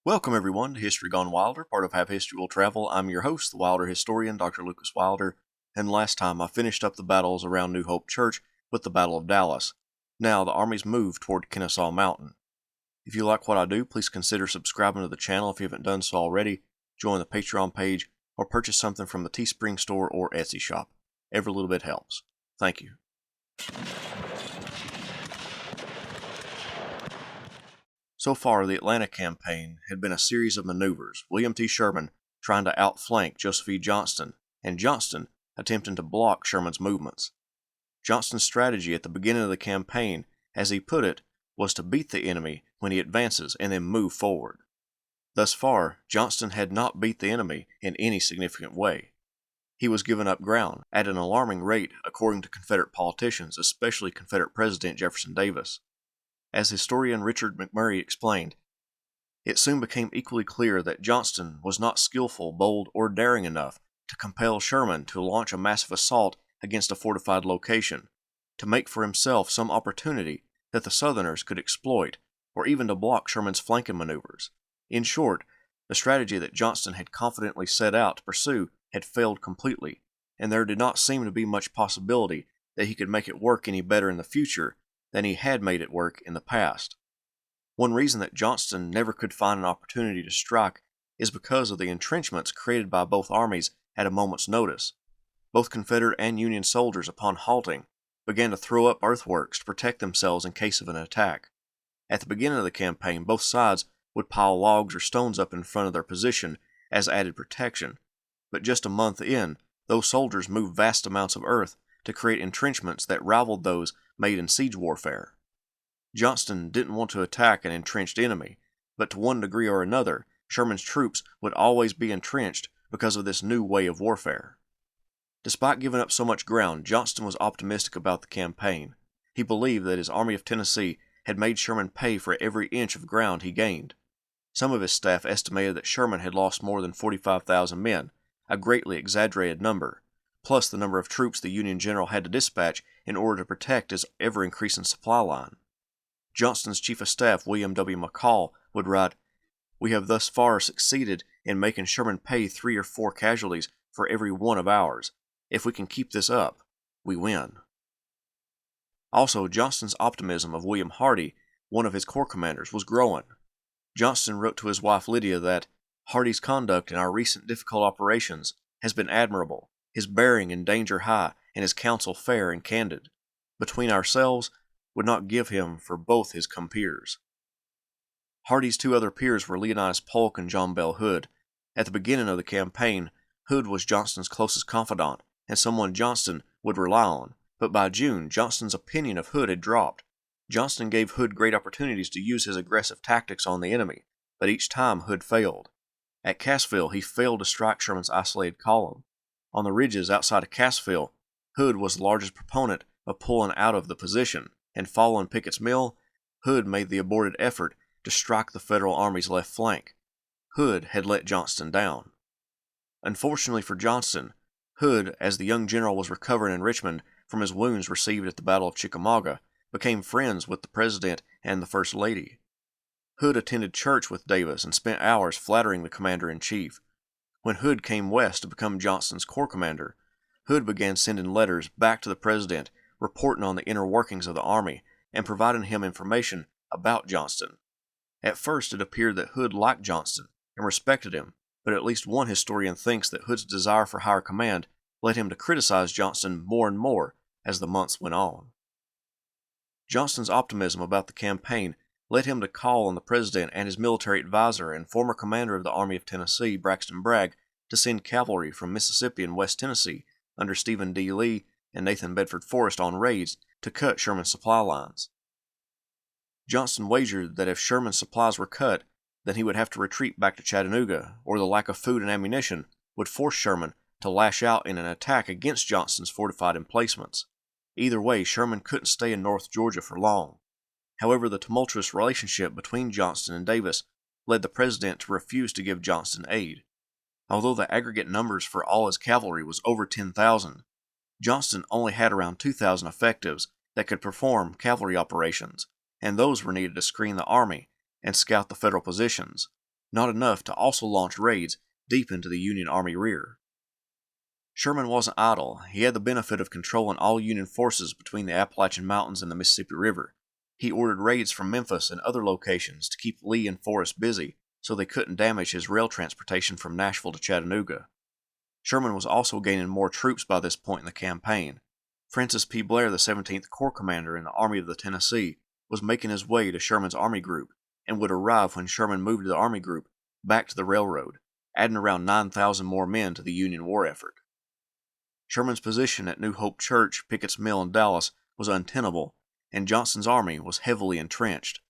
Welcome, everyone, to History Gone Wilder, part of Have History Will Travel. I'm your host, the Wilder historian, Dr. Lucas Wilder, and last time I finished up the battles around New Hope Church with the Battle of Dallas. Now the armies move toward Kennesaw Mountain. If you like what I do, please consider subscribing to the channel if you haven't done so already, join the Patreon page, or purchase something from the Teespring store or Etsy shop. Every little bit helps. Thank you. So far, the Atlanta campaign had been a series of maneuvers, William T. Sherman trying to outflank Joseph E. Johnston, and Johnston attempting to block Sherman's movements. Johnston's strategy at the beginning of the campaign, as he put it, was to beat the enemy when he advances and then move forward. Thus far, Johnston had not beat the enemy in any significant way. He was giving up ground at an alarming rate according to Confederate politicians, especially Confederate President Jefferson Davis. As historian Richard McMurray explained, it soon became equally clear that Johnston was not skillful, bold, or daring enough to compel Sherman to launch a massive assault against a fortified location, to make for himself some opportunity that the Southerners could exploit, or even to block Sherman's flanking maneuvers. In short, the strategy that Johnston had confidently set out to pursue had failed completely, and there did not seem to be much possibility that he could make it work any better in the future than he had made it work in the past. One reason that Johnston never could find an opportunity to strike is because of the entrenchments created by both armies at a moment's notice. Both Confederate and Union soldiers, upon halting, began to throw up earthworks to protect themselves in case of an attack. At the beginning of the campaign, both sides would pile logs or stones up in front of their position as added protection, but just a month in, those soldiers moved vast amounts of earth to create entrenchments that rivaled those made in siege warfare. Johnston didn't want to attack an entrenched enemy, but to one degree or another, Sherman's troops would always be entrenched because of this new way of warfare. Despite giving up so much ground, Johnston was optimistic about the campaign. He believed that his Army of Tennessee had made Sherman pay for every inch of ground he gained. Some of his staff estimated that Sherman had lost more than 45,000 men, a greatly exaggerated number, plus the number of troops the Union general had to dispatch in order to protect his ever-increasing supply line. Johnston's chief of staff, William W. McCall, would write, "We have thus far succeeded in making Sherman pay 3 or 4 casualties for every one of ours. If we can keep this up, we win." Also, Johnston's optimism of William Hardee, one of his corps commanders, was growing. Johnston wrote to his wife Lydia that Hardee's conduct in our recent difficult operations has been admirable, his bearing in danger high, and his counsel fair and candid. Between ourselves, would not give him for both his compeers. Hardee's 2 other peers were Leonidas Polk and John Bell Hood. At the beginning of the campaign, Hood was Johnston's closest confidant, and someone Johnston would rely on, but by June, Johnston's opinion of Hood had dropped. Johnston gave Hood great opportunities to use his aggressive tactics on the enemy, but each time Hood failed. At Cassville, he failed to strike Sherman's isolated column. On the ridges outside of Cassville, Hood was the largest proponent of pulling out of the position, and following Pickett's Mill, Hood made the aborted effort to strike the Federal Army's left flank. Hood had let Johnston down. Unfortunately for Johnston, Hood, as the young general was recovering in Richmond from his wounds received at the Battle of Chickamauga, became friends with the President and the First Lady. Hood attended church with Davis and spent hours flattering the Commander-in-Chief. When Hood came west to become Johnston's corps commander, Hood began sending letters back to the President reporting on the inner workings of the Army and providing him information about Johnston. At first, it appeared that Hood liked Johnston and respected him, but at least one historian thinks that Hood's desire for higher command led him to criticize Johnston more and more as the months went on. Johnston's optimism about the campaign led him to call on the President and his military advisor and former commander of the Army of Tennessee, Braxton Bragg, to send cavalry from Mississippi and West Tennessee under Stephen D. Lee and Nathan Bedford Forrest on raids to cut Sherman's supply lines. Johnston wagered that if Sherman's supplies were cut, then he would have to retreat back to Chattanooga, or the lack of food and ammunition would force Sherman to lash out in an attack against Johnston's fortified emplacements. Either way, Sherman couldn't stay in North Georgia for long. However, the tumultuous relationship between Johnston and Davis led the President to refuse to give Johnston aid. Although the aggregate numbers for all his cavalry was over 10,000, Johnston only had around 2,000 effectives that could perform cavalry operations, and those were needed to screen the army and scout the Federal positions. not enough to also launch raids deep into the Union Army rear. Sherman wasn't idle. He had the benefit of controlling all Union forces between the Appalachian Mountains and the Mississippi River. He ordered raids from Memphis and other locations to keep Lee and Forrest busy so they couldn't damage his rail transportation from Nashville to Chattanooga. Sherman was also gaining more troops by this point in the campaign. Francis P. Blair, the 17th Corps commander in the Army of the Tennessee, was making his way to Sherman's Army Group and would arrive when Sherman moved the Army Group back to the railroad, adding around 9,000 more men to the Union war effort. Sherman's position at New Hope Church, Pickett's Mill, and Dallas was untenable, and Johnston's army was heavily entrenched.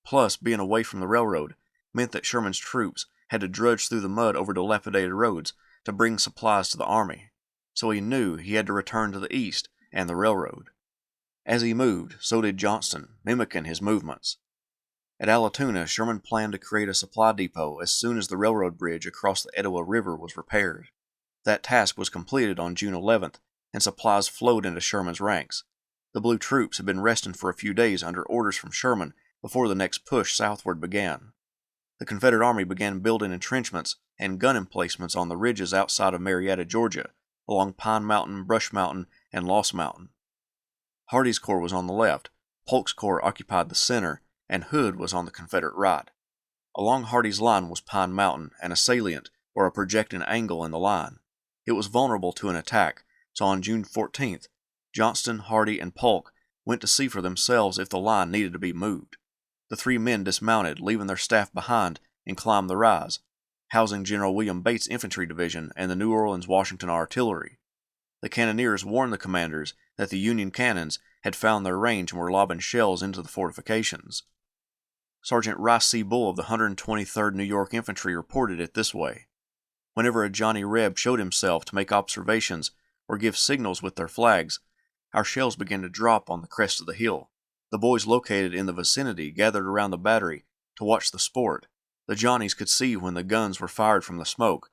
Plus, being away from the railroad meant that Sherman's troops had to drudge through the mud over dilapidated roads to bring supplies to the army, so he knew he had to return to the east and the railroad. As he moved, so did Johnston, mimicking his movements. At Allatoona, Sherman planned to create a supply depot as soon as the railroad bridge across the Etowah River was repaired. That task was completed on June 11th, and supplies flowed into Sherman's ranks. The Blue troops had been resting for a few days under orders from Sherman before the next push southward began. The Confederate Army began building entrenchments and gun emplacements on the ridges outside of Marietta, Georgia, along Pine Mountain, Brush Mountain, and Lost Mountain. Hardee's corps was on the left, Polk's corps occupied the center, and Hood was on the Confederate right. Along Hardee's line was Pine Mountain, and a salient, or a projecting angle in the line. It was vulnerable to an attack, so on June 14th, Johnston, Hardee, and Polk went to see for themselves if the line needed to be moved. The three men dismounted, leaving their staff behind, and climbed the rise, housing General William Bates' infantry division and the New Orleans-Washington artillery. The cannoneers warned the commanders that the Union cannons had found their range and were lobbing shells into the fortifications. Sergeant Rice C. Bull of the 123rd New York Infantry reported it this way: "Whenever a Johnny Reb showed himself to make observations or give signals with their flags, our shells began to drop on the crest of the hill. The boys located in the vicinity gathered around the battery to watch the sport. The Johnnies could see when the guns were fired from the smoke.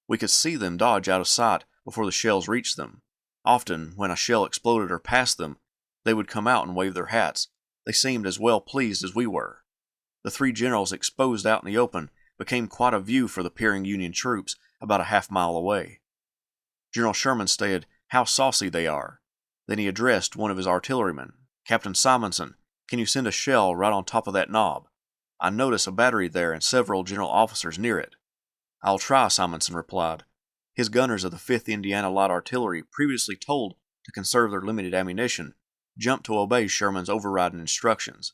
We could see them dodge out of sight before the shells reached them. Often, when a shell exploded or passed them, they would come out and wave their hats. They seemed as well pleased as we were." The three generals exposed out in the open became quite a view for the peering Union troops about a half-mile away. General Sherman stated, "How saucy they are." Then he addressed one of his artillerymen. "Captain Simonson, can you send a shell right on top of that knob? I notice a battery there and several general officers near it." "I'll try," Simonson replied. His gunners of the 5th Indiana Light Artillery, previously told to conserve their limited ammunition, jumped to obey Sherman's overriding instructions.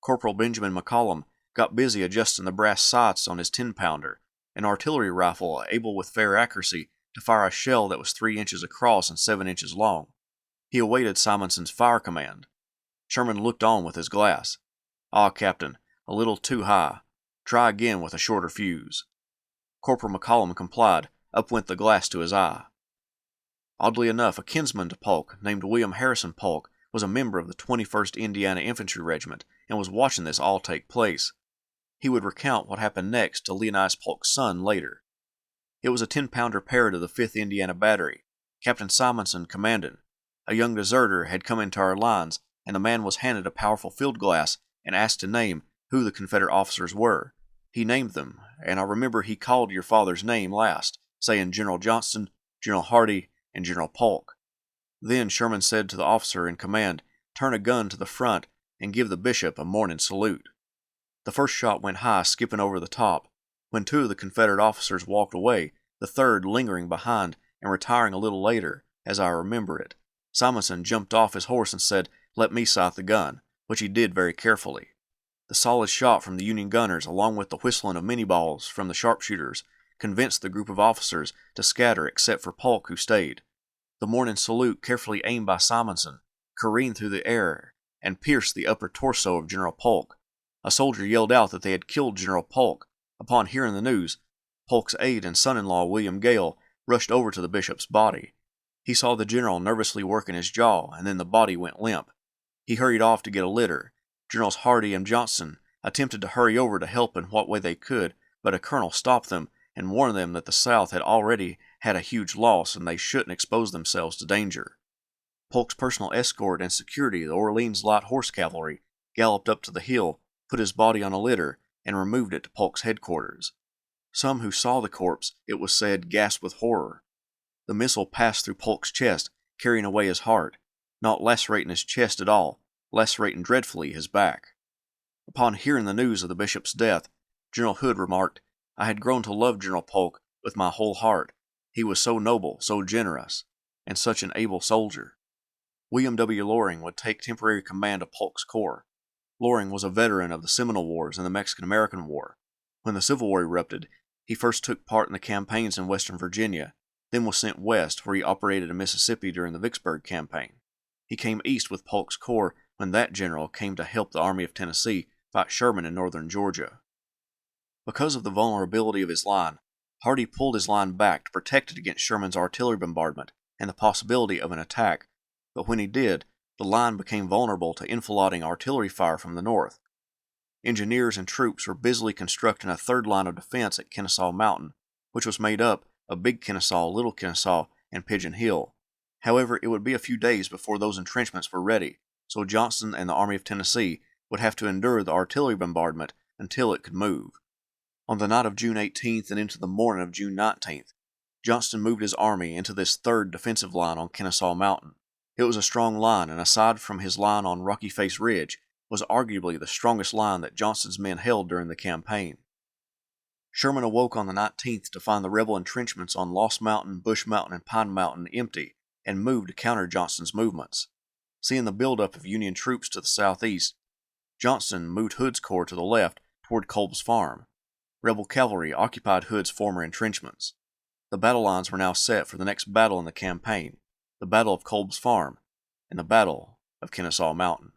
Corporal Benjamin McCollum got busy adjusting the brass sights on his 10-pounder, an artillery rifle able with fair accuracy to fire a shell that was 3 inches across and 7 inches long. He awaited Simonson's fire command. Sherman looked on with his glass. "Ah, Captain, a little too high. Try again with a shorter fuse." Corporal McCollum complied. Up went the glass to his eye. Oddly enough, a kinsman to Polk, named William Harrison Polk, was a member of the 21st Indiana Infantry Regiment and was watching this all take place. He would recount what happened next to Leonidas Polk's son later. It was a 10-pounder parrot of the 5th Indiana Battery, Captain Simonson commanding. A young deserter had come into our lines, and the man was handed a powerful field glass and asked to name who the Confederate officers were. He named them, and I remember he called your father's name last, saying General Johnston, General Hardee, and General Polk. Then Sherman said to the officer in command, "Turn a gun to the front and give the bishop a morning salute." The first shot went high, skipping over the top. When 2 of the Confederate officers walked away, the third lingering behind and retiring a little later, as I remember it, Simonson jumped off his horse and said, "Let me sight the gun," which he did very carefully. The solid shot from the Union gunners, along with the whistling of mini balls from the sharpshooters, convinced the group of officers to scatter except for Polk, who stayed. The morning salute, carefully aimed by Simonson, careened through the air and pierced the upper torso of General Polk. A soldier yelled out that they had killed General Polk. Upon hearing the news, Polk's aide and son-in-law, William Gale, rushed over to the bishop's body. He saw the general nervously working his jaw, and then the body went limp. He hurried off to get a litter. Generals Hardee and Johnston attempted to hurry over to help in what way they could, but a colonel stopped them and warned them that the South had already had a huge loss and they shouldn't expose themselves to danger. Polk's personal escort and security, the Orleans Light Horse Cavalry, galloped up to the hill, put his body on a litter, and removed it to Polk's headquarters. Some who saw the corpse, it was said, gasped with horror. The missile passed through Polk's chest, carrying away his heart, not lacerating his chest at all, lacerating dreadfully his back. Upon hearing the news of the bishop's death, General Hood remarked, "I had grown to love General Polk with my whole heart. He was so noble, so generous, and such an able soldier." William W. Loring would take temporary command of Polk's corps. Loring was a veteran of the Seminole Wars and the Mexican-American War. When the Civil War erupted, he first took part in the campaigns in western Virginia, then was sent west, where he operated in Mississippi during the Vicksburg Campaign. He came east with Polk's corps when that general came to help the Army of Tennessee fight Sherman in northern Georgia. Because of the vulnerability of his line, Hardee pulled his line back to protect it against Sherman's artillery bombardment and the possibility of an attack, but when he did, the line became vulnerable to enfilading artillery fire from the north. Engineers and troops were busily constructing a third line of defense at Kennesaw Mountain, which was made up of Big Kennesaw, Little Kennesaw, and Pigeon Hill. However, it would be a few days before those entrenchments were ready, so Johnston and the Army of Tennessee would have to endure the artillery bombardment until it could move. On the night of June 18th and into the morning of June 19th, Johnston moved his army into this third defensive line on Kennesaw Mountain. It was a strong line, and aside from his line on Rocky Face Ridge, was arguably the strongest line that Johnston's men held during the campaign. Sherman awoke on the 19th to find the rebel entrenchments on Lost Mountain, Bush Mountain, and Pine Mountain empty, and moved to counter Johnston's movements. Seeing the buildup of Union troops to the southeast, Johnston moved Hood's corps to the left toward Kolb's Farm. Rebel cavalry occupied Hood's former entrenchments. The battle lines were now set for the next battle in the campaign, the Battle of Kolb's Farm, and the Battle of Kennesaw Mountain.